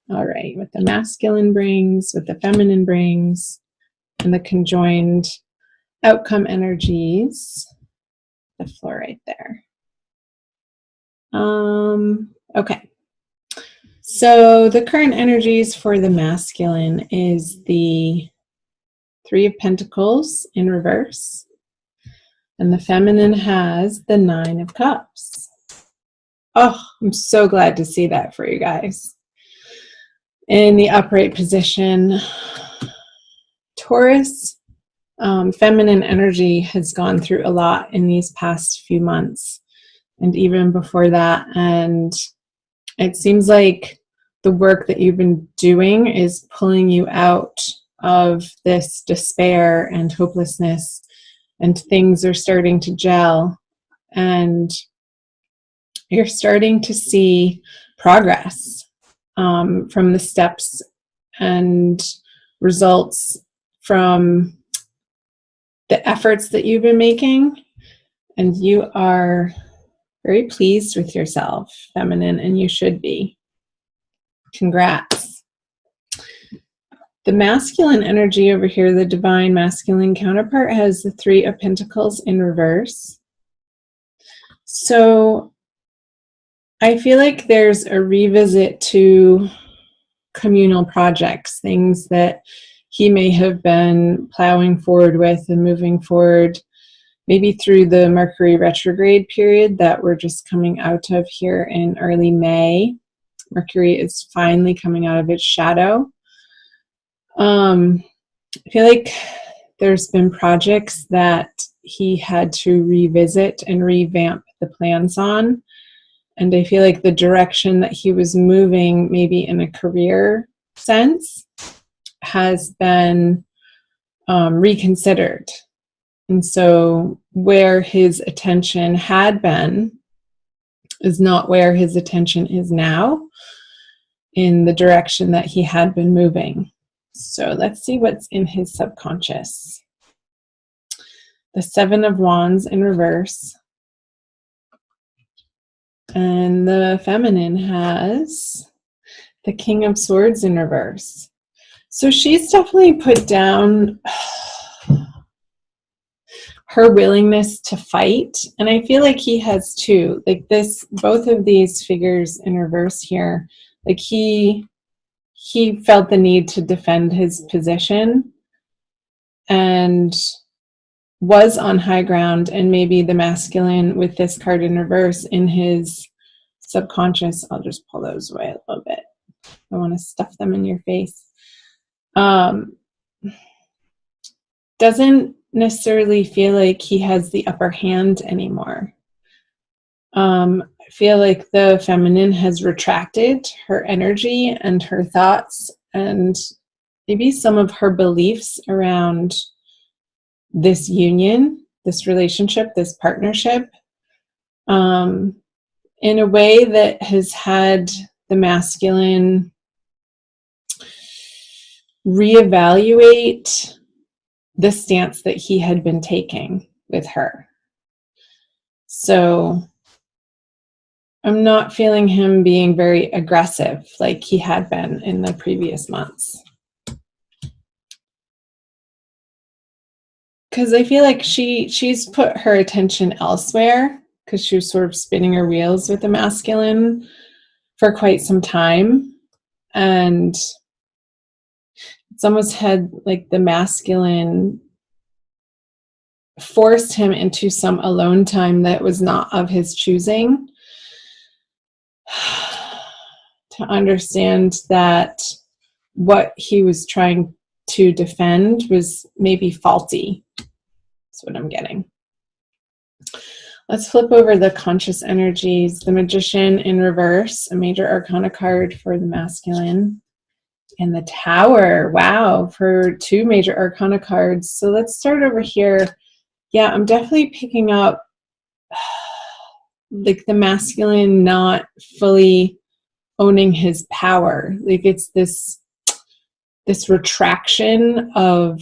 All right, what the masculine brings, what the feminine brings, and the conjoined outcome energies. The floor right there. Okay. So the current energies for the masculine is the Three of Pentacles in reverse, and the feminine has the Nine of Cups. Oh, I'm so glad to see that for you guys. In the upright position, Taurus, feminine energy has gone through a lot in these past few months and even before that, and it seems like the work that you've been doing is pulling you out of this despair and hopelessness, and things are starting to gel, and you're starting to see progress from the steps and results from the efforts that you've been making, and you are very pleased with yourself, feminine, and you should be. Congrats. The masculine energy over here, the divine masculine counterpart, has the Three of Pentacles in reverse. So I feel like there's a revisit to communal projects, things that he may have been plowing forward with and moving forward, maybe through the Mercury retrograde period that we're just coming out of here in early May. Mercury is finally coming out of its shadow. I feel like there's been projects that he had to revisit and revamp the plans on. And I feel like the direction that he was moving, maybe in a career sense, has been reconsidered. And so where his attention had been is not where his attention is now in the direction that he had been moving. So let's see what's in his subconscious. The Seven of Wands in reverse. And the feminine has the King of Swords in reverse. So she's definitely put down her willingness to fight. And I feel like he has too. Like this, both of these figures in reverse here, like he felt the need to defend his position and was on high ground, and maybe the masculine with this card in reverse in his subconscious, I'll just pull those away a little bit. I want to stuff them in your face. Doesn't necessarily feel like he has the upper hand anymore. I feel like the feminine has retracted her energy and her thoughts and maybe some of her beliefs around this union, this relationship, this partnership, in a way that has had the masculine reevaluate the stance that he had been taking with her. So I'm not feeling him being very aggressive like he had been in the previous months. Because I feel like she's put her attention elsewhere, because she was sort of spinning her wheels with the masculine for quite some time. And it's almost had like the masculine forced him into some alone time that was not of his choosing, to understand that what he was trying to defend was maybe faulty. That's what I'm getting. Let's flip over the conscious energies. The Magician in reverse, a major arcana card for the masculine. And the Tower, wow, for two major arcana cards. So let's start over here. Yeah, I'm definitely picking up like the masculine not fully owning his power. Like it's this retraction of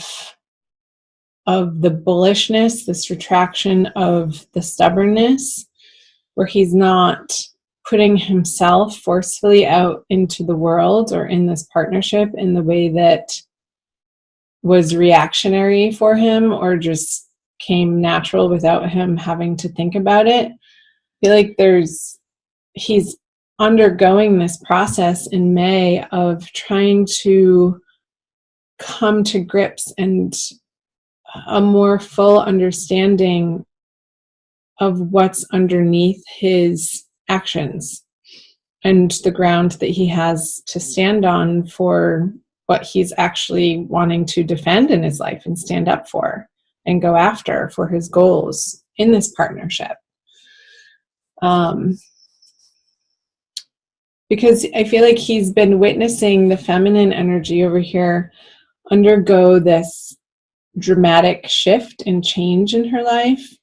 the bullishness, this retraction of the stubbornness, where he's not putting himself forcefully out into the world or in this partnership in the way that was reactionary for him or just came natural without him having to think about it. I feel like he's undergoing this process in May of trying to come to grips and a more full understanding of what's underneath his actions and the ground that he has to stand on for what he's actually wanting to defend in his life and stand up for and go after for his goals in this partnership. Because I feel like he's been witnessing the feminine energy over here undergo this dramatic shift and change in her life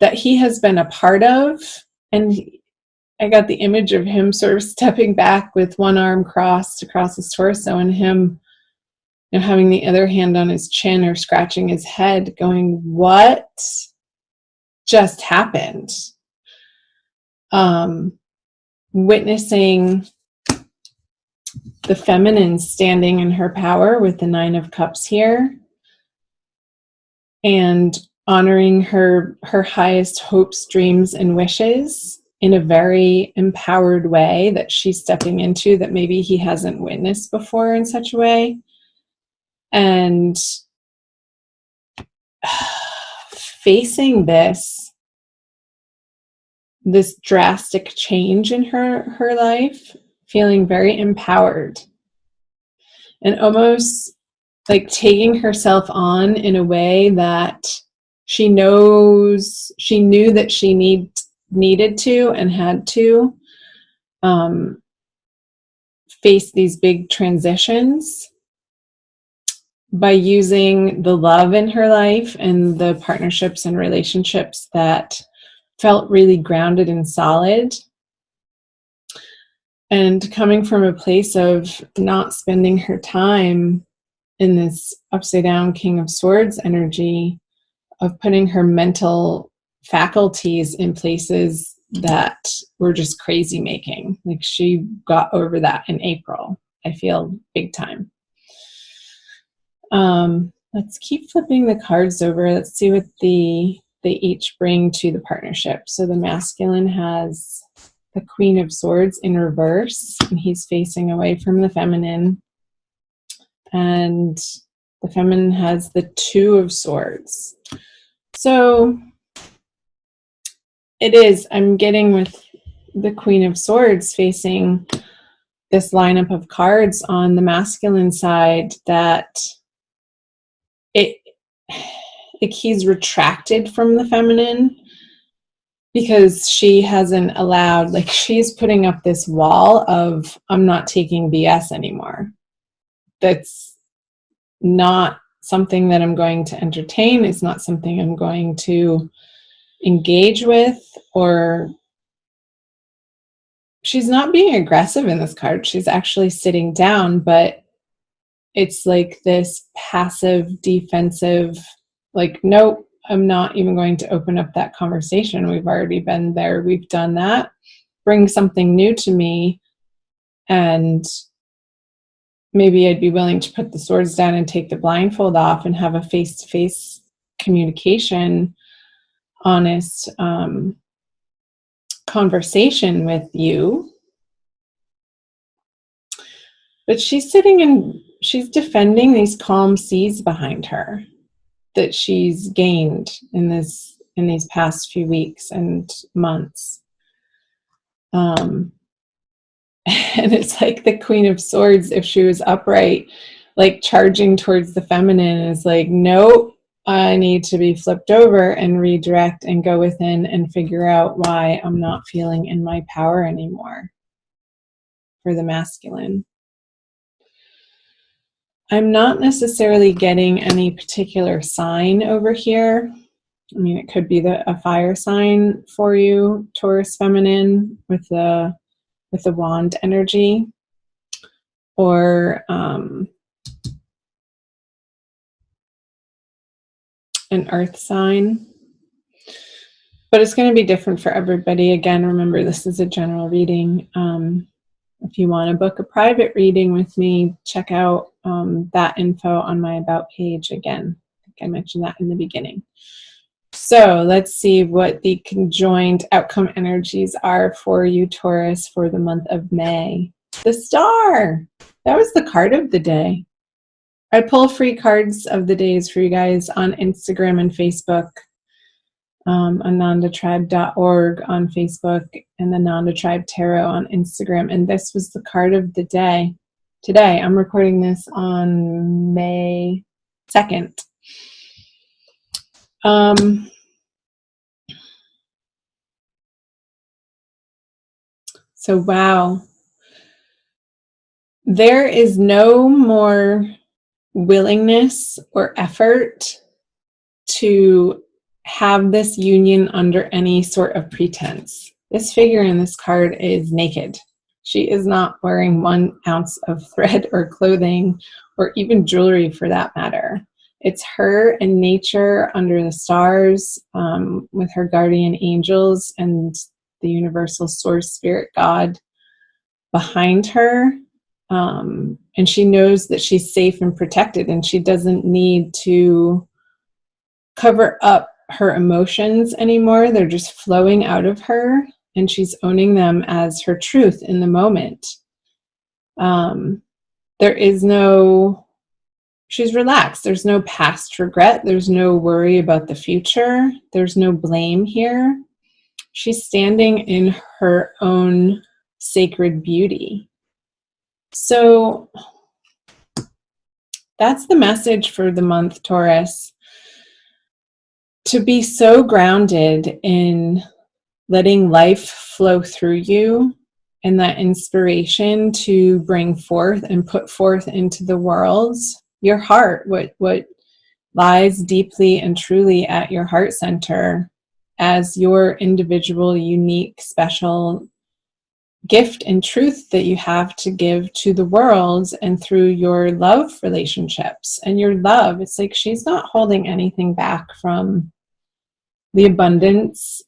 that he has been a part of. And I got the image of him sort of stepping back with one arm crossed across his torso and him, you know, having the other hand on his chin or scratching his head going, what just happened? Witnessing the feminine standing in her power with the 9 of Cups here and honoring her highest hopes, dreams, and wishes in a very empowered way that she's stepping into that maybe he hasn't witnessed before in such a way. And facing this drastic change in her life, feeling very empowered and almost like taking herself on in a way that she knew that she needed to and had to face these big transitions by using the love in her life and the partnerships and relationships that felt really grounded and solid, and coming from a place of not spending her time in this upside down King of Swords energy of putting her mental faculties in places that were just crazy making. Like she got over that in April, I feel, big time. Let's keep flipping the cards over. Let's see what they each bring to the partnership. So the masculine has the Queen of Swords in reverse, and he's facing away from the feminine. And the feminine has the 2 of Swords. So I'm getting with the Queen of Swords facing this lineup of cards on the masculine side that he's retracted from the feminine because she hasn't allowed, like she's putting up this wall of, I'm not taking BS anymore. That's not something that I'm going to entertain. It's not something I'm going to engage with, or she's not being aggressive in this card. She's actually sitting down, but it's like this passive, defensive, like, nope, I'm not even going to open up that conversation. We've already been there. We've done that. Bring something new to me, and maybe I'd be willing to put the swords down and take the blindfold off and have a face-to-face communication, honest conversation with you. But she's sitting and she's defending these calm seas behind her that she's gained in these past few weeks and months. And it's like the Queen of Swords, if she was upright, like charging towards the feminine, is like, nope, I need to be flipped over and redirect and go within and figure out why I'm not feeling in my power anymore for the masculine. I'm not necessarily getting any particular sign over here. I mean, it could be a fire sign for you, Taurus feminine, with the wand energy, or an earth sign. But it's going to be different for everybody. Again, remember, this is a general reading. If you want to book a private reading with me, check out that info on my About page. Again, I think I mentioned that in the beginning. So let's see what the conjoined outcome energies are for you, Taurus, for the month of May. The Star. That was the card of the day. I pull free cards of the days for you guys on Instagram and Facebook. AnandaTribe.org on Facebook and the Nanda Tribe Tarot on Instagram. And this was the card of the day. Today, I'm recording this on May 2nd. So, wow. There is no more willingness or effort to have this union under any sort of pretense. This figure in this card is naked. She is not wearing 1 ounce of thread or clothing or even jewelry for that matter. It's her and nature under the stars with her guardian angels and the universal source spirit God behind her. And she knows that she's safe and protected, and she doesn't need to cover up her emotions anymore. They're just flowing out of her, and she's owning them as her truth in the moment. There is no, she's relaxed. There's no past regret. There's no worry about the future. There's no blame here. She's standing in her own sacred beauty. So that's the message for the month, Taurus. To be so grounded in letting life flow through you and that inspiration to bring forth and put forth into the world your heart, what lies deeply and truly at your heart center as your individual, unique, special gift and truth that you have to give to the world, and through your love relationships and your love. It's like she's not holding anything back from the abundance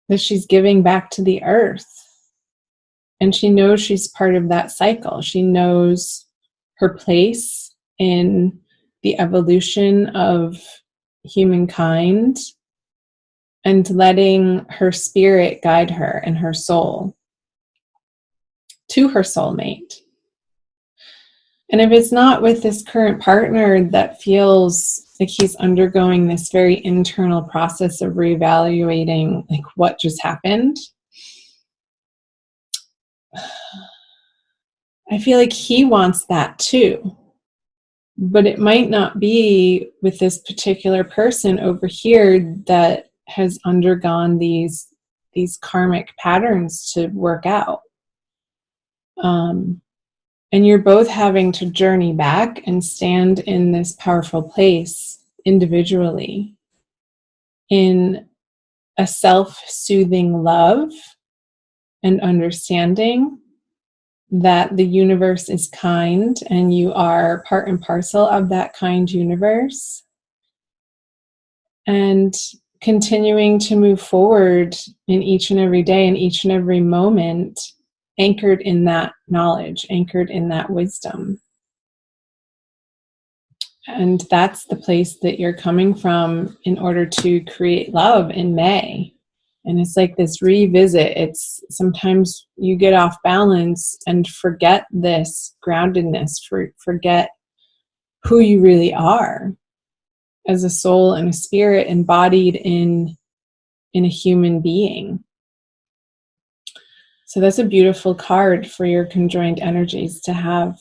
that she's giving back to the earth. And she knows she's part of that cycle. She knows her place in the evolution of humankind and letting her spirit guide her and her soul to her soulmate. And if it's not with this current partner that feels like he's undergoing this very internal process of reevaluating like what just happened, I feel like he wants that too. But it might not be with this particular person over here that has undergone these karmic patterns to work out. And you're both having to journey back and stand in this powerful place individually in a self-soothing love and understanding that the universe is kind and you are part and parcel of that kind universe, and continuing to move forward in each and every day and each and every moment, anchored in that knowledge, anchored in that wisdom. And that's the place that you're coming from in order to create love in May. And it's like this revisit. It's sometimes you get off balance and forget this groundedness, forget who you really are as a soul and a spirit embodied in a human being. So that's a beautiful card for your conjoined energies to have.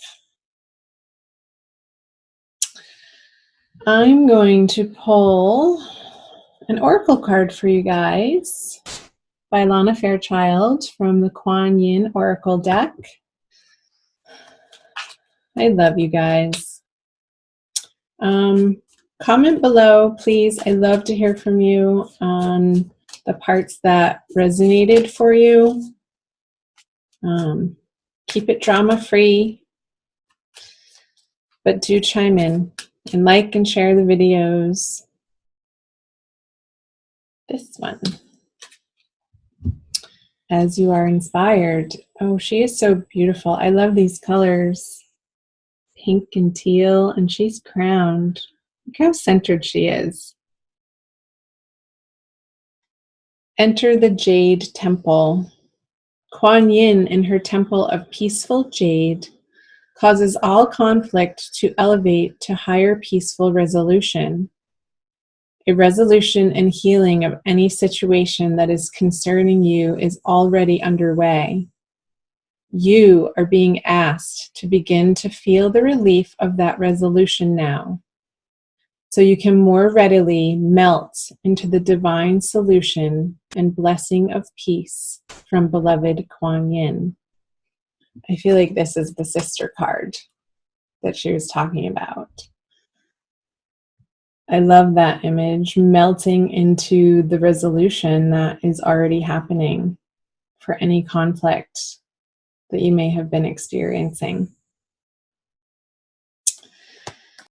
I'm going to pull an oracle card for you guys by Lana Fairchild from the Kuan Yin Oracle deck. I love you guys. Comment below, please. I love to hear from you on the parts that resonated for you. Keep it drama-free, but do chime in and like and share the videos. this one. As you are inspired. Oh, she is so beautiful. I love these colors. Pink and teal, and she's crowned. Look how centered she is. Enter the Jade Temple. Kuan Yin in her temple of peaceful jade causes all conflict to elevate to higher peaceful resolution. A resolution and healing of any situation that is concerning you is already underway. You are being asked to begin to feel the relief of that resolution now, so you can more readily melt into the divine solution and blessing of peace from beloved Kuan Yin. I feel like this is the sister card that she was talking about. I love that image, melting into the resolution that is already happening for any conflict that you may have been experiencing.